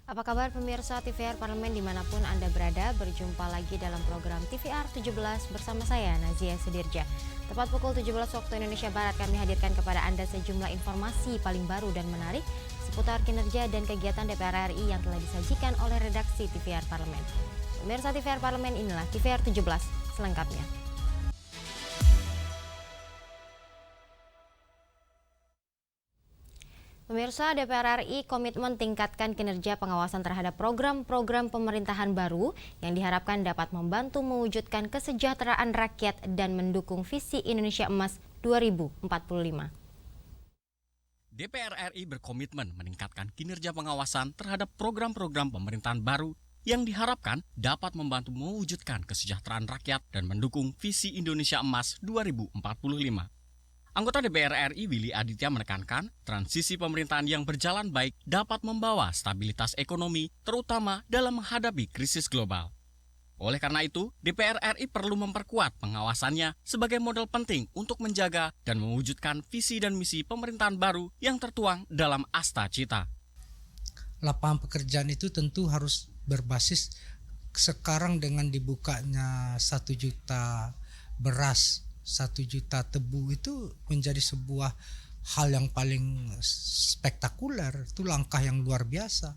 Apa kabar pemirsa TVR Parlemen dimanapun Anda berada, berjumpa lagi dalam program TVR 17 bersama saya Nazia Sudirja. Tepat pukul 17 waktu Indonesia Barat kami hadirkan kepada Anda sejumlah informasi paling baru dan menarik seputar kinerja dan kegiatan DPR RI yang telah disajikan oleh redaksi TVR Parlemen. Pemirsa TVR Parlemen, inilah TVR 17 selengkapnya. Pemirsa, DPR RI komitmen tingkatkan kinerja pengawasan terhadap program-program pemerintahan baru yang diharapkan dapat membantu mewujudkan kesejahteraan rakyat dan mendukung visi Indonesia Emas 2045. DPR RI berkomitmen meningkatkan kinerja pengawasan terhadap program-program pemerintahan baru yang diharapkan dapat membantu mewujudkan kesejahteraan rakyat dan mendukung visi Indonesia Emas 2045. Anggota DPR RI Willy Aditya menekankan transisi pemerintahan yang berjalan baik dapat membawa stabilitas ekonomi, terutama dalam menghadapi krisis global. Oleh karena itu, DPR RI perlu memperkuat pengawasannya sebagai modal penting untuk menjaga dan mewujudkan visi dan misi pemerintahan baru yang tertuang dalam Asta Cita. Lapangan pekerjaan itu tentu harus berbasis sekarang dengan dibukanya 1 juta beras, 1 juta tebu itu menjadi sebuah hal yang paling spektakuler, itu langkah yang luar biasa.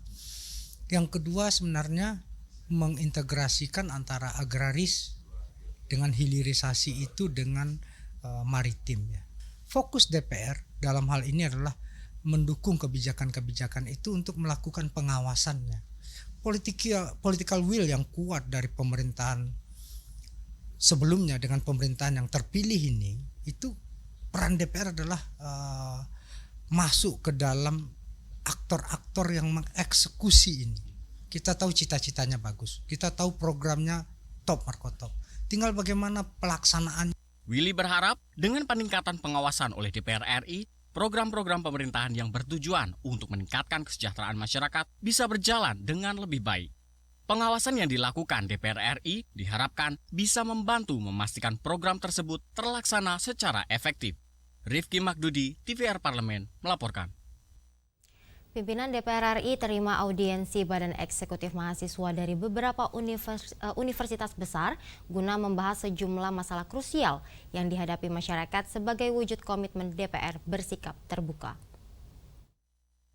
Yang kedua sebenarnya mengintegrasikan antara agraris dengan hilirisasi itu dengan maritim ya. Fokus DPR dalam hal ini adalah mendukung kebijakan-kebijakan itu untuk melakukan pengawasannya. Political will yang kuat dari pemerintahan sebelumnya dengan pemerintahan yang terpilih ini, itu peran DPR adalah masuk ke dalam aktor-aktor yang mengeksekusi ini. Kita tahu cita-citanya bagus, kita tahu programnya top markotop, tinggal bagaimana pelaksanaan. Willy berharap dengan peningkatan pengawasan oleh DPR RI, program-program pemerintahan yang bertujuan untuk meningkatkan kesejahteraan masyarakat bisa berjalan dengan lebih baik. Pengawasan yang dilakukan DPR RI diharapkan bisa membantu memastikan program tersebut terlaksana secara efektif. Rifki Magdudi, TVR Parlemen, melaporkan. Pimpinan DPR RI terima audiensi Badan Eksekutif Mahasiswa dari beberapa universitas besar guna membahas sejumlah masalah krusial yang dihadapi masyarakat sebagai wujud komitmen DPR bersikap terbuka.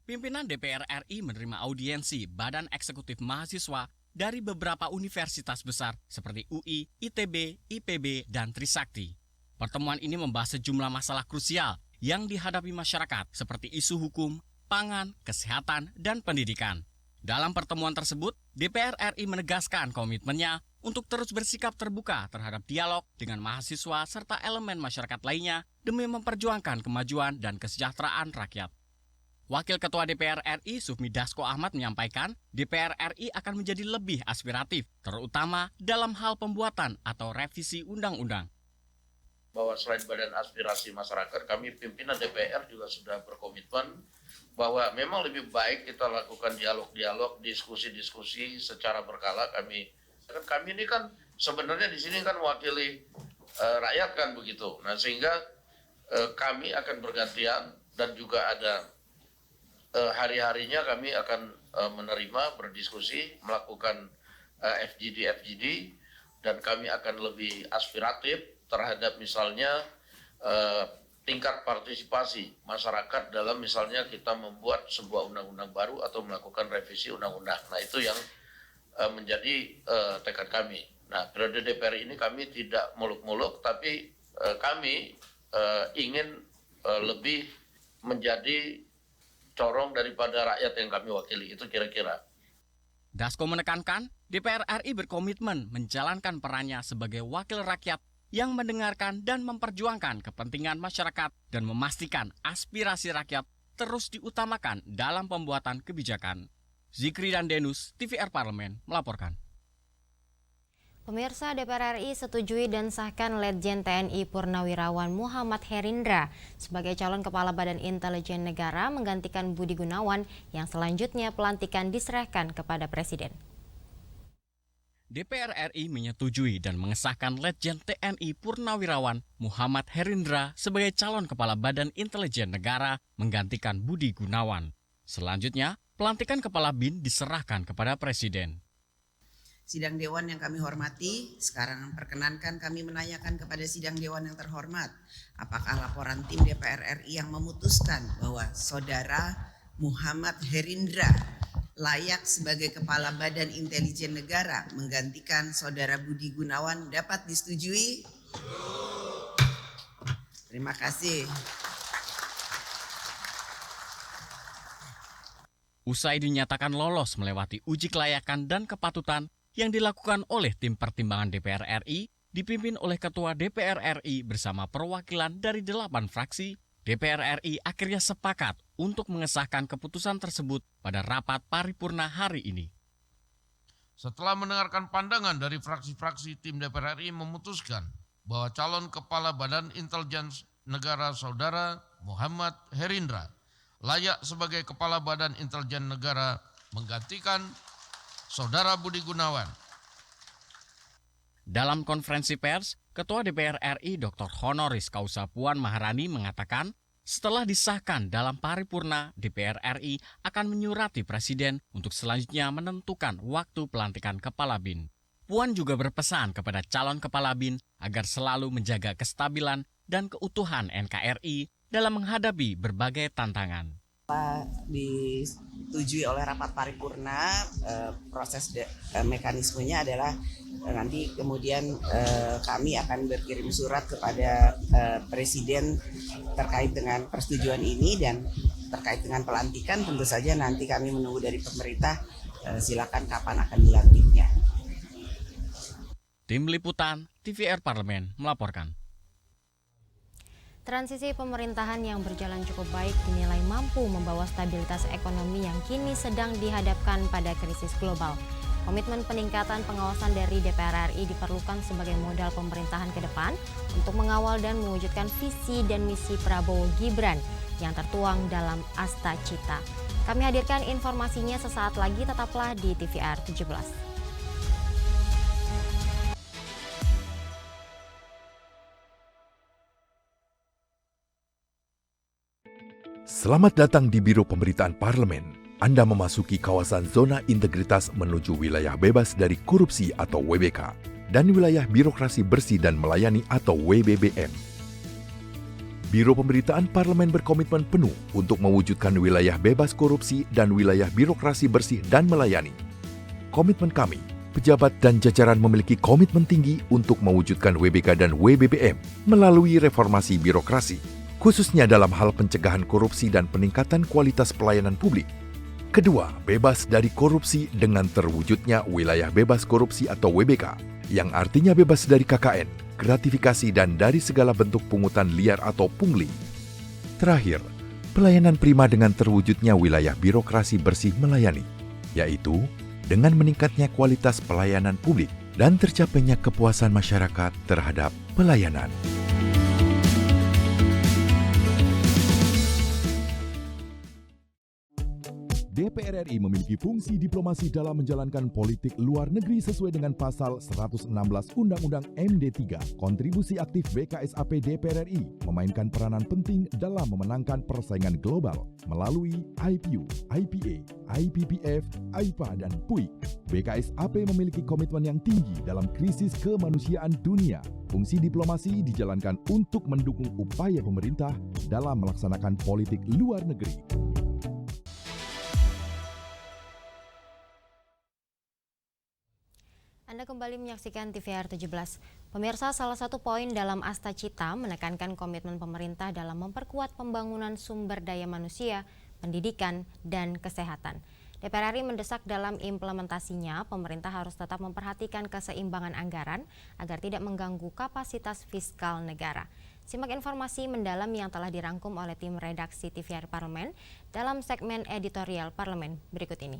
Pimpinan DPR RI menerima audiensi Badan Eksekutif Mahasiswa dari beberapa universitas besar seperti UI, ITB, IPB, dan Trisakti. Pertemuan ini membahas sejumlah masalah krusial yang dihadapi masyarakat seperti isu hukum, pangan, kesehatan, dan pendidikan. Dalam pertemuan tersebut, DPR RI menegaskan komitmennya untuk terus bersikap terbuka terhadap dialog dengan mahasiswa serta elemen masyarakat lainnya demi memperjuangkan kemajuan dan kesejahteraan rakyat. Wakil Ketua DPR RI Sufmi Dasko Ahmad menyampaikan DPR RI akan menjadi lebih aspiratif, terutama dalam hal pembuatan atau revisi undang-undang. Bahwa selain badan aspirasi masyarakat, kami pimpinan DPR juga sudah berkomitmen bahwa memang lebih baik kita lakukan dialog-dialog, diskusi-diskusi secara berkala. Kami ini kan sebenarnya di sini kan mewakili rakyat kan begitu. Nah sehingga kami akan bergantian dan juga ada hari-harinya kami akan menerima, berdiskusi, melakukan FGD, dan kami akan lebih aspiratif terhadap misalnya tingkat partisipasi masyarakat dalam misalnya kita membuat sebuah undang-undang baru atau melakukan revisi undang-undang. Nah itu yang menjadi tekad kami. Nah periode DPR ini kami tidak muluk-muluk, tapi kami ingin lebih menjadi corong daripada rakyat yang kami wakili, itu kira-kira. Dasko menekankan DPR RI berkomitmen menjalankan perannya sebagai wakil rakyat yang mendengarkan dan memperjuangkan kepentingan masyarakat dan memastikan aspirasi rakyat terus diutamakan dalam pembuatan kebijakan. Zikri dan Denus, TVR Parlemen, melaporkan. Pemirsa, DPR RI setujui dan sahkan Letjen TNI Purnawirawan Muhammad Herindra sebagai calon Kepala Badan Intelijen Negara menggantikan Budi Gunawan yang selanjutnya pelantikan diserahkan kepada Presiden. DPR RI menyetujui dan mengesahkan Letjen TNI Purnawirawan Muhammad Herindra sebagai calon Kepala Badan Intelijen Negara menggantikan Budi Gunawan. Selanjutnya, pelantikan Kepala BIN diserahkan kepada Presiden. Sidang Dewan yang kami hormati, sekarang perkenankan kami menanyakan kepada Sidang Dewan yang terhormat, apakah laporan tim DPR RI yang memutuskan bahwa Saudara Muhammad Herindra layak sebagai Kepala Badan Intelijen Negara menggantikan Saudara Budi Gunawan dapat disetujui? Terima kasih. Usai dinyatakan lolos melewati uji kelayakan dan kepatutan yang dilakukan oleh tim pertimbangan DPR RI, dipimpin oleh Ketua DPR RI bersama perwakilan dari 8 fraksi, DPR RI akhirnya sepakat untuk mengesahkan keputusan tersebut pada rapat paripurna hari ini. Setelah mendengarkan pandangan dari fraksi-fraksi, tim DPR RI memutuskan bahwa calon Kepala Badan Intelijen Negara Saudara Muhammad Herindra layak sebagai Kepala Badan Intelijen Negara menggantikan Saudara Budi Gunawan. Dalam konferensi pers, Ketua DPR RI Dr. Honoris Causa Puan Maharani mengatakan, setelah disahkan dalam paripurna, DPR RI akan menyurati Presiden untuk selanjutnya menentukan waktu pelantikan Kepala BIN. Puan juga berpesan kepada calon Kepala BIN agar selalu menjaga kestabilan dan keutuhan NKRI dalam menghadapi berbagai tantangan. Disetujui oleh rapat paripurna, proses mekanismenya adalah nanti kemudian kami akan berkirim surat kepada Presiden terkait dengan persetujuan ini, dan terkait dengan pelantikan tentu saja nanti kami menunggu dari pemerintah silakan kapan akan dilantiknya. Tim Liputan TVR Parlemen melaporkan. Transisi pemerintahan yang berjalan cukup baik dinilai mampu membawa stabilitas ekonomi yang kini sedang dihadapkan pada krisis global. Komitmen peningkatan pengawasan dari DPR RI diperlukan sebagai modal pemerintahan ke depan untuk mengawal dan mewujudkan visi dan misi Prabowo Gibran yang tertuang dalam Asta Cita. Kami hadirkan informasinya sesaat lagi, tetaplah di TVR 17. Selamat datang di Biro Pemberitaan Parlemen. Anda memasuki kawasan zona integritas menuju wilayah bebas dari korupsi atau WBK dan wilayah birokrasi bersih dan melayani atau WBBM. Biro Pemberitaan Parlemen berkomitmen penuh untuk mewujudkan wilayah bebas korupsi dan wilayah birokrasi bersih dan melayani. Komitmen kami, pejabat dan jajaran memiliki komitmen tinggi untuk mewujudkan WBK dan WBBM melalui reformasi birokrasi, khususnya dalam hal pencegahan korupsi dan peningkatan kualitas pelayanan publik. Kedua, bebas dari korupsi dengan terwujudnya wilayah bebas korupsi atau WBK, yang artinya bebas dari KKN, gratifikasi dan dari segala bentuk pungutan liar atau pungli. Terakhir, pelayanan prima dengan terwujudnya wilayah birokrasi bersih melayani, yaitu dengan meningkatnya kualitas pelayanan publik dan tercapainya kepuasan masyarakat terhadap pelayanan. DPR RI memiliki fungsi diplomasi dalam menjalankan politik luar negeri sesuai dengan pasal 116 Undang-Undang MD3. Kontribusi aktif BKSAP DPR RI memainkan peranan penting dalam memenangkan persaingan global melalui IPU, IPA, IPPF, IPA, dan PUIK. BKSAP memiliki komitmen yang tinggi dalam krisis kemanusiaan dunia. Fungsi diplomasi dijalankan untuk mendukung upaya pemerintah dalam melaksanakan politik luar negeri. Anda kembali menyaksikan TVR 17. Pemirsa, salah satu poin dalam Asta Cita menekankan komitmen pemerintah dalam memperkuat pembangunan sumber daya manusia, pendidikan, dan kesehatan. DPR RI mendesak dalam implementasinya, pemerintah harus tetap memperhatikan keseimbangan anggaran agar tidak mengganggu kapasitas fiskal negara. Simak informasi mendalam yang telah dirangkum oleh tim redaksi TVR Parlemen dalam segmen editorial Parlemen berikut ini.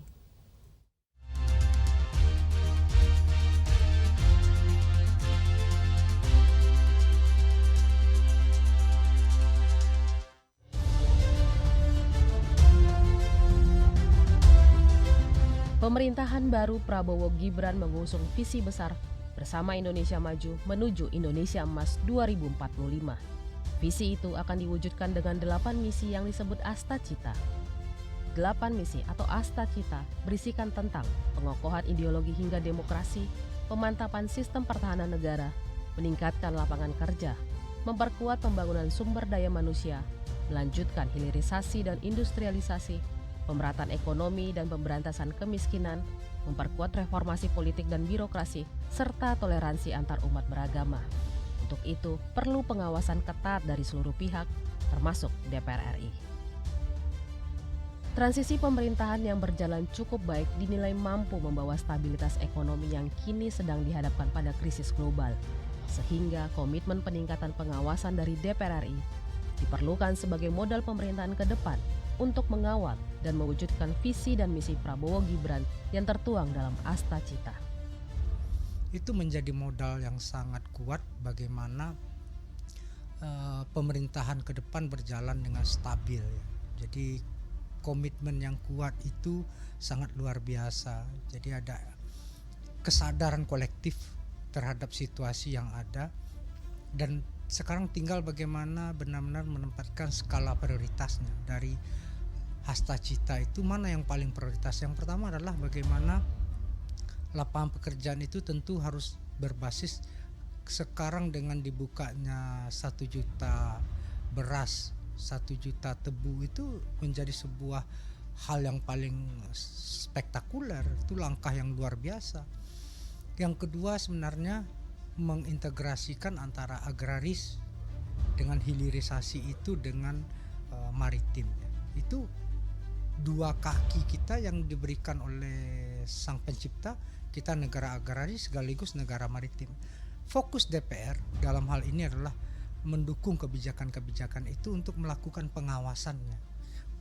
Pemerintahan baru Prabowo Gibran mengusung visi besar bersama Indonesia Maju menuju Indonesia Emas 2045. Visi itu akan diwujudkan dengan 8 misi yang disebut Asta Cita. 8 misi atau Astacita berisikan tentang pengokohan ideologi hingga demokrasi, pemantapan sistem pertahanan negara, meningkatkan lapangan kerja, memperkuat pembangunan sumber daya manusia, melanjutkan hilirisasi dan industrialisasi, pemerataan ekonomi dan pemberantasan kemiskinan, memperkuat reformasi politik dan birokrasi, serta toleransi antar umat beragama. Untuk itu, perlu pengawasan ketat dari seluruh pihak, termasuk DPR RI. Transisi pemerintahan yang berjalan cukup baik dinilai mampu membawa stabilitas ekonomi yang kini sedang dihadapkan pada krisis global, sehingga komitmen peningkatan pengawasan dari DPR RI diperlukan sebagai modal pemerintahan ke depan untuk mengawal dan mewujudkan visi dan misi Prabowo Gibran yang tertuang dalam Astacita. Itu menjadi modal yang sangat kuat bagaimana pemerintahan ke depan berjalan dengan stabil. Jadi komitmen yang kuat itu sangat luar biasa. Jadi ada kesadaran kolektif terhadap situasi yang ada, dan sekarang tinggal bagaimana benar-benar menempatkan skala prioritasnya. Dari Astacita itu mana yang paling prioritas? Yang pertama adalah bagaimana lapangan pekerjaan itu tentu harus berbasis sekarang dengan dibukanya 1 juta beras, 1 juta tebu itu menjadi sebuah hal yang paling spektakuler. Itu langkah yang luar biasa. Yang kedua sebenarnya mengintegrasikan antara agraris dengan hilirisasi itu dengan maritim. Itu dua kaki kita yang diberikan oleh Sang Pencipta. Kita negara agraris sekaligus negara maritim. Fokus DPR dalam hal ini adalah mendukung kebijakan-kebijakan itu untuk melakukan pengawasannya.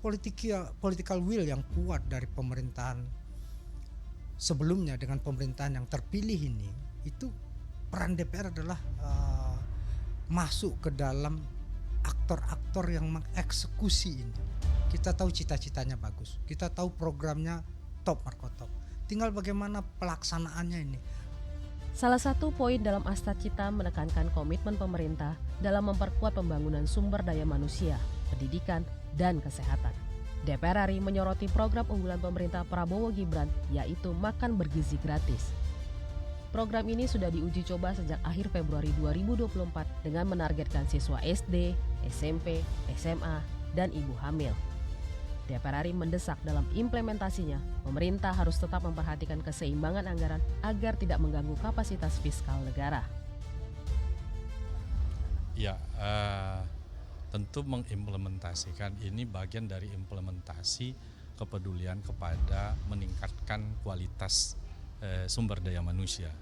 Political will yang kuat dari pemerintahan sebelumnya dengan pemerintahan yang terpilih ini, itu peran DPR adalah masuk ke dalam aktor-aktor yang mengeksekusi ini. Kita tahu cita-citanya bagus, kita tahu programnya top markotop. Tinggal bagaimana pelaksanaannya ini. Salah satu poin dalam Astacita menekankan komitmen pemerintah dalam memperkuat pembangunan sumber daya manusia, pendidikan, dan kesehatan. DPR RI menyoroti program unggulan pemerintah Prabowo Gibran, yaitu makan bergizi gratis. Program ini sudah diuji coba sejak akhir Februari 2024 dengan menargetkan siswa SD, SMP, SMA, dan ibu hamil. DPR RI mendesak dalam implementasinya, pemerintah harus tetap memperhatikan keseimbangan anggaran agar tidak mengganggu kapasitas fiskal negara. Ya, tentu mengimplementasikan ini bagian dari implementasi kepedulian kepada meningkatkan kualitas sumber daya manusia.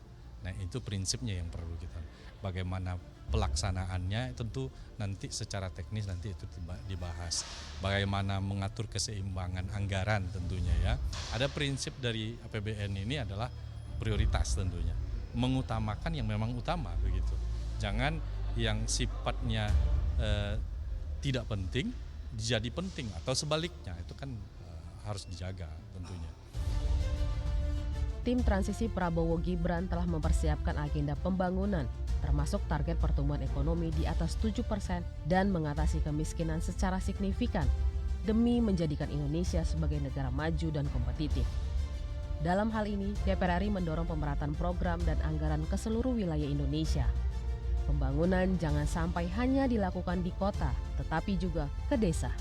Nah, itu prinsipnya yang perlu kita. Bagaimana pelaksanaannya tentu nanti secara teknis nanti itu dibahas. Bagaimana mengatur keseimbangan anggaran tentunya ya. Ada prinsip dari APBN ini adalah prioritas tentunya. Mengutamakan yang memang utama begitu. Jangan yang sifatnya tidak penting jadi penting atau sebaliknya, itu kan harus dijaga tentunya. Tim transisi Prabowo Gibran telah mempersiapkan agenda pembangunan, termasuk target pertumbuhan ekonomi di atas 7% dan mengatasi kemiskinan secara signifikan demi menjadikan Indonesia sebagai negara maju dan kompetitif. Dalam hal ini, DPR RI mendorong pemerataan program dan anggaran ke seluruh wilayah Indonesia. Pembangunan jangan sampai hanya dilakukan di kota, tetapi juga ke desa.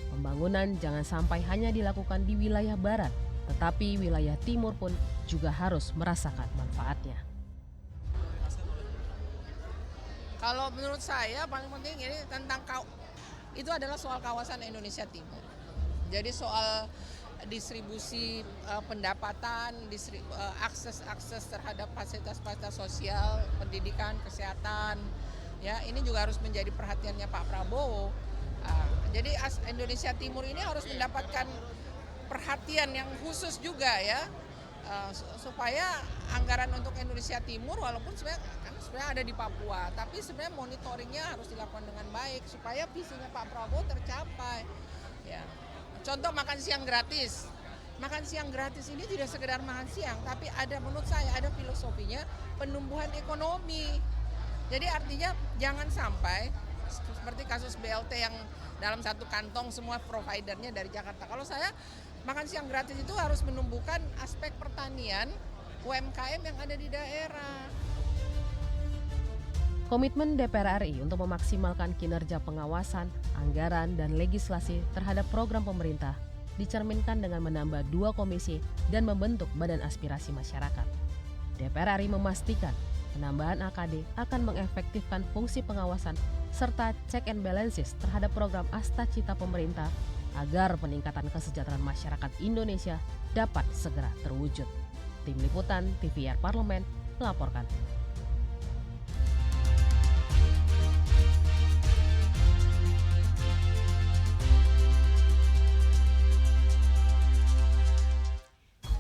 Pembangunan jangan sampai hanya dilakukan di wilayah barat, tetapi wilayah timur pun juga harus merasakan manfaatnya. Kalau menurut saya paling penting ini tentang itu adalah soal kawasan Indonesia Timur. Jadi soal distribusi pendapatan, akses terhadap fasilitas-fasilitas sosial, pendidikan, kesehatan, ya ini juga harus menjadi perhatiannya Pak Prabowo. Jadi Indonesia Timur ini harus mendapatkan perhatian yang khusus juga ya, supaya anggaran untuk Indonesia Timur walaupun sebenarnya ada di Papua, tapi sebenarnya monitoringnya harus dilakukan dengan baik supaya visinya Pak Prabowo tercapai. Ya. Contoh makan siang gratis. Makan siang gratis ini tidak sekedar makan siang, tapi menurut saya ada filosofinya penumbuhan ekonomi. Jadi artinya jangan sampai seperti kasus BLT yang dalam satu kantong semua providernya dari Jakarta. Kalau saya makan siang gratis itu harus menumbuhkan aspek pertanian UMKM yang ada di daerah. Komitmen DPR RI untuk memaksimalkan kinerja pengawasan, anggaran, dan legislasi terhadap program pemerintah dicerminkan dengan menambah 2 komisi dan membentuk Badan Aspirasi Masyarakat. DPR RI memastikan penambahan AKD akan mengefektifkan fungsi pengawasan serta check and balances terhadap program Astacita pemerintah agar peningkatan kesejahteraan masyarakat Indonesia dapat segera terwujud. Tim Liputan TVR Parlemen melaporkan.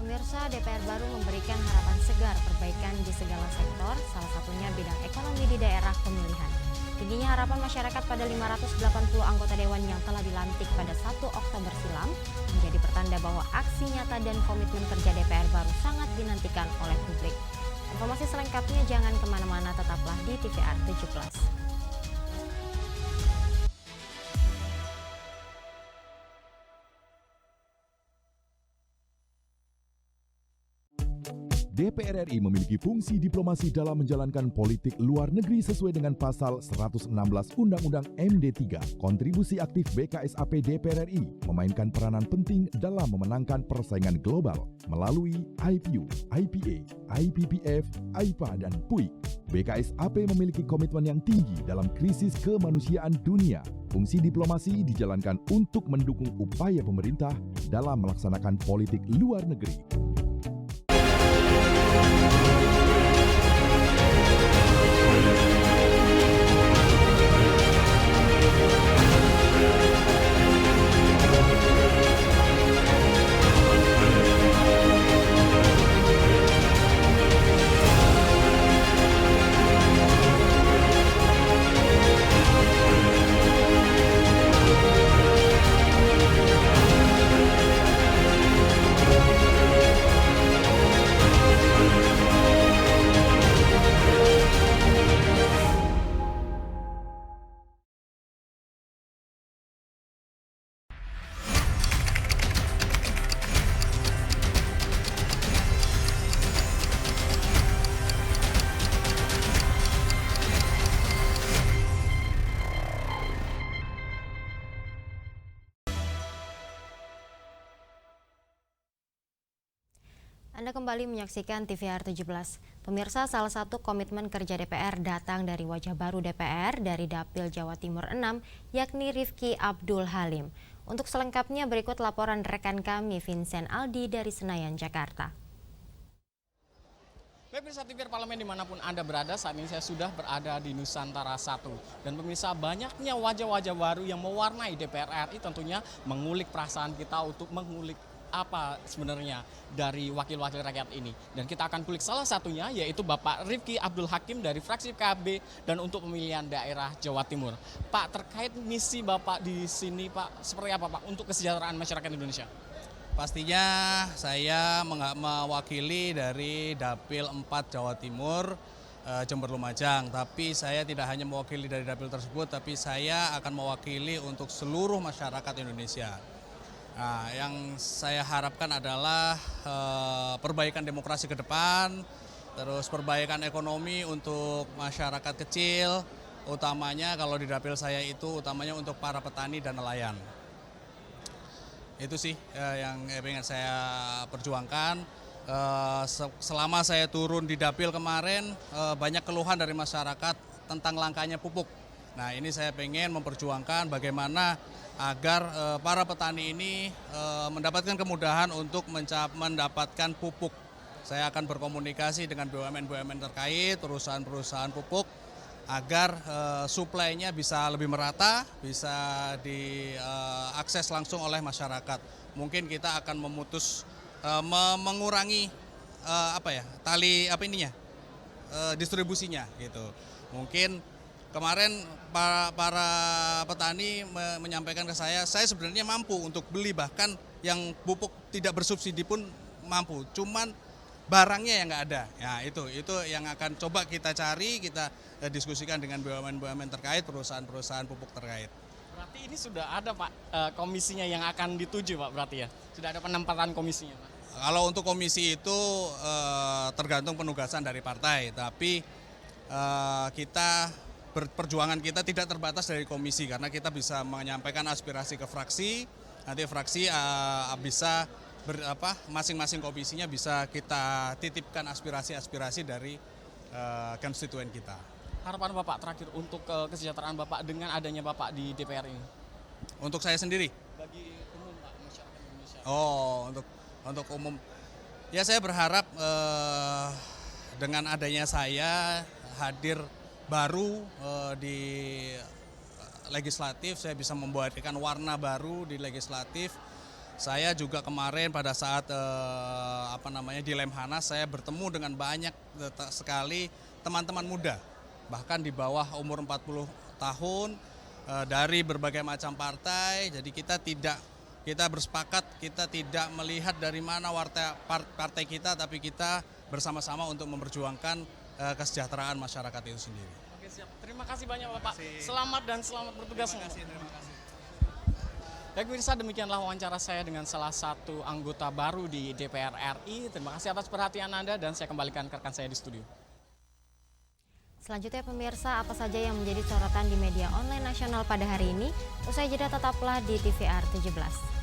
Pemirsa, DPR baru memberikan harapan segar perbaikan di segala sektor, salah satunya bidang ekonomi di daerah pemilihan. Tingginya harapan masyarakat pada 580 anggota dewan yang telah dilantik pada 1 Oktober silam menjadi pertanda bahwa aksi nyata dan komitmen kerja DPR baru sangat dinantikan oleh publik. Informasi selengkapnya jangan kemana-mana, tetaplah di TVR 17. DPR RI memiliki fungsi diplomasi dalam menjalankan politik luar negeri sesuai dengan pasal 116 Undang-Undang MD 3. Kontribusi aktif BKSAP DPR RI memainkan peranan penting dalam memenangkan persaingan global melalui IPU, IPA, IPPF, AIPA, dan PUIK. BKSAP memiliki komitmen yang tinggi dalam krisis kemanusiaan dunia. Fungsi diplomasi dijalankan untuk mendukung upaya pemerintah dalam melaksanakan politik luar negeri. Anda kembali menyaksikan TVR 17. Pemirsa, salah satu komitmen kerja DPR datang dari wajah baru DPR dari Dapil Jawa Timur 6, yakni Rifki Abdul Halim. Untuk selengkapnya berikut laporan rekan kami Vincent Aldi dari Senayan, Jakarta. Pemirsa TVR Parlemen dimanapun Anda berada, saat ini saya sudah berada di Nusantara 1. Dan pemirsa, banyaknya wajah-wajah baru yang mewarnai DPR RI tentunya mengulik perasaan kita untuk mengulik apa sebenarnya dari wakil-wakil rakyat ini. Dan kita akan kulik salah satunya yaitu Bapak Rifki Abdul Hakim dari fraksi PKB dan untuk pemilihan daerah Jawa Timur. Pak, terkait misi Bapak di sini Pak, seperti apa Pak untuk kesejahteraan masyarakat Indonesia? Pastinya saya mewakili dari Dapil 4 Jawa Timur, Jember Lumajang. Tapi saya tidak hanya mewakili dari dapil tersebut, tapi saya akan mewakili untuk seluruh masyarakat Indonesia. Nah, yang saya harapkan adalah perbaikan demokrasi ke depan, terus perbaikan ekonomi untuk masyarakat kecil, utamanya kalau di dapil saya itu utamanya untuk para petani dan nelayan. Itu sih yang ingin saya perjuangkan. Selama saya turun di dapil kemarin, banyak keluhan dari masyarakat tentang langkanya pupuk. Nah, ini saya pengen memperjuangkan bagaimana agar para petani ini mendapatkan kemudahan untuk mendapatkan pupuk. Saya akan berkomunikasi dengan BUMN-BUMN terkait, perusahaan-perusahaan pupuk, agar suplainya bisa lebih merata, bisa diakses langsung oleh masyarakat. Mungkin kita akan mengurangi distribusinya gitu. Mungkin kemarin para petani menyampaikan ke saya sebenarnya mampu untuk beli, bahkan yang pupuk tidak bersubsidi pun mampu. Cuman barangnya yang nggak ada. Ya itu yang akan coba kita cari, kita diskusikan dengan BUMN terkait, perusahaan-perusahaan pupuk terkait. Berarti ini sudah ada Pak komisinya yang akan dituju Pak berarti ya? Sudah ada penempatan komisinya Pak? Kalau untuk komisi itu tergantung penugasan dari partai, tapi perjuangan kita tidak terbatas dari komisi karena kita bisa menyampaikan aspirasi ke fraksi, nanti fraksi bisa masing-masing komisinya bisa kita titipkan aspirasi-aspirasi dari konstituen kita. Harapan Bapak terakhir untuk kesejahteraan Bapak dengan adanya Bapak di DPR ini? Untuk saya sendiri? Bagi umum Pak, masyarakat Indonesia. Oh, untuk umum. Ya saya berharap dengan adanya saya hadir baru di legislatif, saya bisa membuatkan warna baru di legislatif. Saya juga kemarin pada saat di Lemhanas saya bertemu dengan banyak sekali teman-teman muda, bahkan di bawah umur 40 tahun dari berbagai macam partai. Jadi kita bersepakat, kita tidak melihat dari mana partai kita, tapi kita bersama-sama untuk memperjuangkan kesejahteraan masyarakat itu sendiri. Oke, siap. Terima kasih banyak Bapak. Selamat dan selamat bertugas. Terima kasih. Baik pemirsa, demikianlah wawancara saya dengan salah satu anggota baru di DPR RI. Terima kasih atas perhatian Anda dan saya kembalikan ke rekan saya di studio. Selanjutnya pemirsa, apa saja yang menjadi sorotan di media online nasional pada hari ini? Usai jeda tetaplah di TVR 17.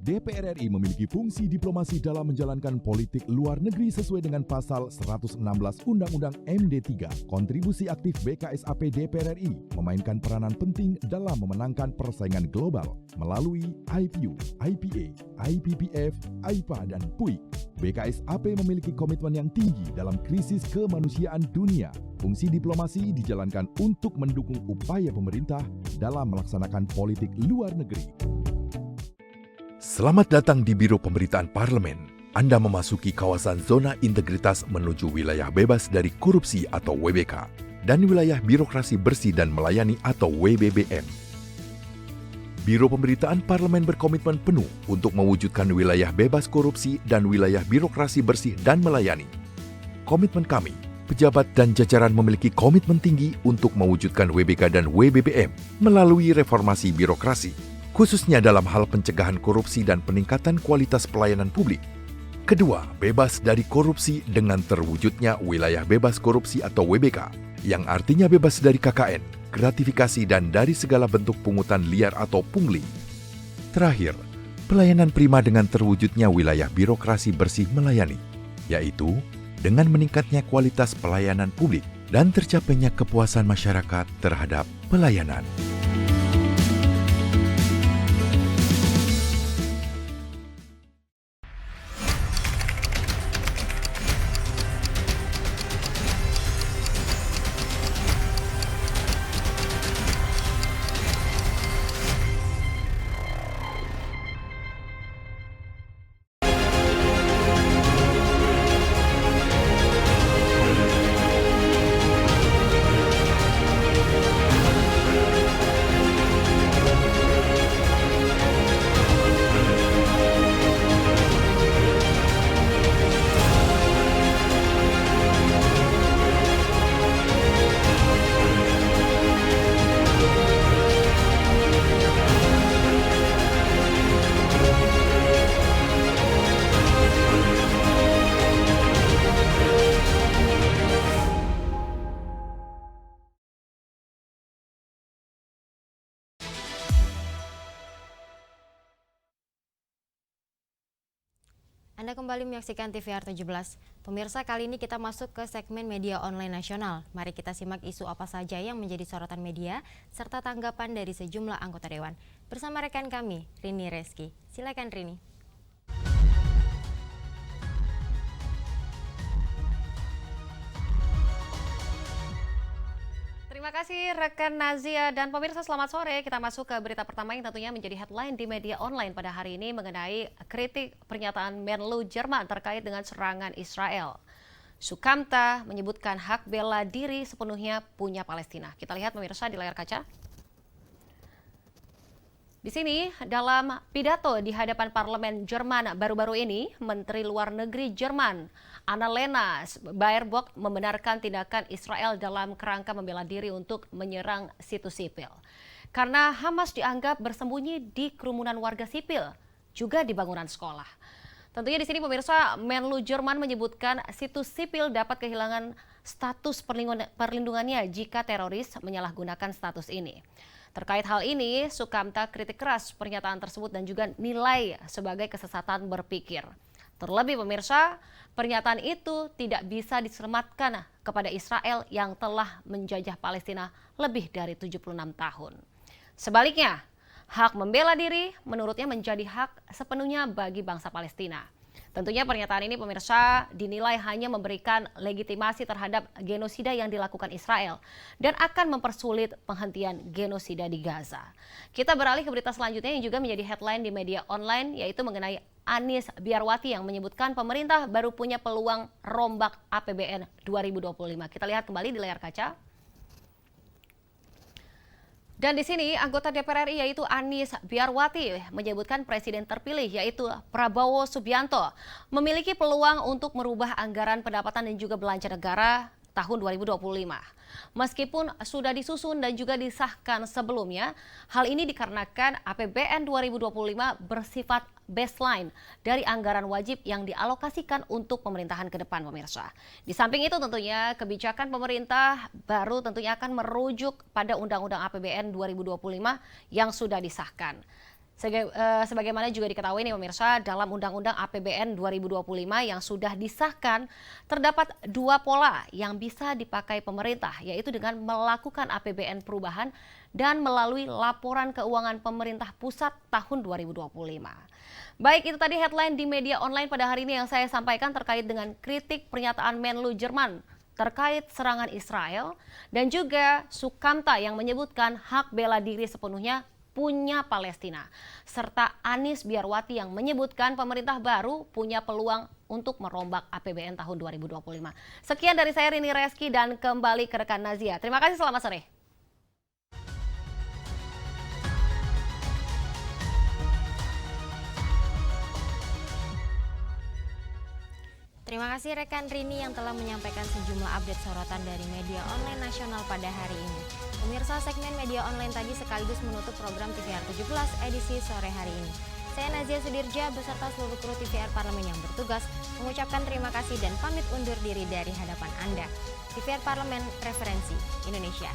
DPR RI memiliki fungsi diplomasi dalam menjalankan politik luar negeri sesuai dengan pasal 116 Undang-Undang MD3. Kontribusi aktif BKSAP DPR RI memainkan peranan penting dalam memenangkan persaingan global melalui IPU, IPA, IPPF, IPA, dan PUIK. BKSAP memiliki komitmen yang tinggi dalam krisis kemanusiaan dunia. Fungsi diplomasi dijalankan untuk mendukung upaya pemerintah dalam melaksanakan politik luar negeri. Selamat datang di Biro Pemberitaan Parlemen. Anda memasuki kawasan zona integritas menuju wilayah bebas dari korupsi atau WBK dan wilayah birokrasi bersih dan melayani atau WBBM. Biro Pemberitaan Parlemen berkomitmen penuh untuk mewujudkan wilayah bebas korupsi dan wilayah birokrasi bersih dan melayani. Komitmen kami, pejabat dan jajaran memiliki komitmen tinggi untuk mewujudkan WBK dan WBBM melalui reformasi birokrasi, khususnya dalam hal pencegahan korupsi dan peningkatan kualitas pelayanan publik. Kedua, bebas dari korupsi dengan terwujudnya wilayah bebas korupsi atau WBK, yang artinya bebas dari KKN, gratifikasi dan dari segala bentuk pungutan liar atau pungli. Terakhir, pelayanan prima dengan terwujudnya wilayah birokrasi bersih melayani, yaitu dengan meningkatnya kualitas pelayanan publik dan tercapainya kepuasan masyarakat terhadap pelayanan. Anda kembali menyaksikan TVR 17. Pemirsa, kali ini kita masuk ke segmen media online nasional. Mari kita simak isu apa saja yang menjadi sorotan media serta tanggapan dari sejumlah anggota dewan. Bersama rekan kami, Rini Reski. Silakan Rini. Terima kasih rekan Nazia dan pemirsa, selamat sore. Kita masuk ke berita pertama yang tentunya menjadi headline di media online pada hari ini mengenai kritik pernyataan Menlu Jerman terkait dengan serangan Israel. Sukamta menyebutkan hak bela diri sepenuhnya punya Palestina. Kita lihat pemirsa di layar kaca. Di sini, dalam pidato di hadapan parlemen Jerman baru-baru ini, Menteri Luar Negeri Jerman, Annalena Baerbock, membenarkan tindakan Israel dalam kerangka membela diri untuk menyerang situs sipil. Karena Hamas dianggap bersembunyi di kerumunan warga sipil, juga di bangunan sekolah. Tentunya di sini pemirsa, Menlu Jerman menyebutkan situs sipil dapat kehilangan status perlindungannya jika teroris menyalahgunakan status ini. Terkait hal ini, Sukamta kritik keras pernyataan tersebut dan juga nilai sebagai kesesatan berpikir. Terlebih pemirsa, pernyataan itu tidak bisa disematkan kepada Israel yang telah menjajah Palestina lebih dari 76 tahun. Sebaliknya, hak membela diri menurutnya menjadi hak sepenuhnya bagi bangsa Palestina. Tentunya pernyataan ini pemirsa dinilai hanya memberikan legitimasi terhadap genosida yang dilakukan Israel dan akan mempersulit penghentian genosida di Gaza. Kita beralih ke berita selanjutnya yang juga menjadi headline di media online, yaitu mengenai Anies Biarwati yang menyebutkan pemerintah baru punya peluang rombak APBN 2025. Kita lihat kembali di layar kaca. Dan di sini anggota DPR RI yaitu Anies Biarwati menyebutkan presiden terpilih yaitu Prabowo Subianto memiliki peluang untuk merubah anggaran pendapatan dan juga belanja negara tahun 2025. Meskipun sudah disusun dan juga disahkan sebelumnya, hal ini dikarenakan APBN 2025 bersifat baseline dari anggaran wajib yang dialokasikan untuk pemerintahan ke depan pemirsa. Di samping itu tentunya kebijakan pemerintah baru tentunya akan merujuk pada Undang-Undang APBN 2025 yang sudah disahkan. Sebagaimana juga diketahui nih pemirsa, dalam Undang-Undang APBN 2025 yang sudah disahkan, terdapat dua pola yang bisa dipakai pemerintah, yaitu dengan melakukan APBN perubahan dan melalui laporan keuangan pemerintah pusat tahun 2025. Baik, itu tadi headline di media online pada hari ini yang saya sampaikan terkait dengan kritik pernyataan Menlu Jerman terkait serangan Israel dan juga Sukamta yang menyebutkan hak bela diri sepenuhnya punya Palestina, serta Anies Biarwati yang menyebutkan pemerintah baru punya peluang untuk merombak APBN tahun 2025. Sekian dari saya Rini Reski dan kembali ke rekan Nazia. Terima kasih, selamat sore. Terima kasih rekan Rini yang telah menyampaikan sejumlah update sorotan dari media online nasional pada hari ini. Pemirsa, segmen media online tadi sekaligus menutup program TVR 17 edisi sore hari ini. Saya Nazia Sudirja beserta seluruh kru TVR Parlemen yang bertugas mengucapkan terima kasih dan pamit undur diri dari hadapan Anda. TVR Parlemen, referensi Indonesia.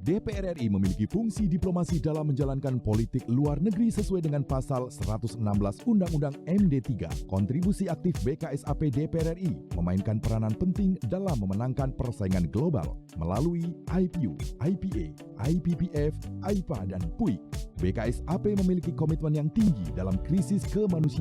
DPR RI memiliki fungsi diplomasi dalam menjalankan politik luar negeri sesuai dengan pasal 116 Undang-Undang MD3. Kontribusi aktif BKSAP DPR RI memainkan peranan penting dalam memenangkan persaingan global melalui IPU, IPA, IPPF, AIPA, dan PUIK. BKSAP memiliki komitmen yang tinggi dalam krisis kemanusiaan.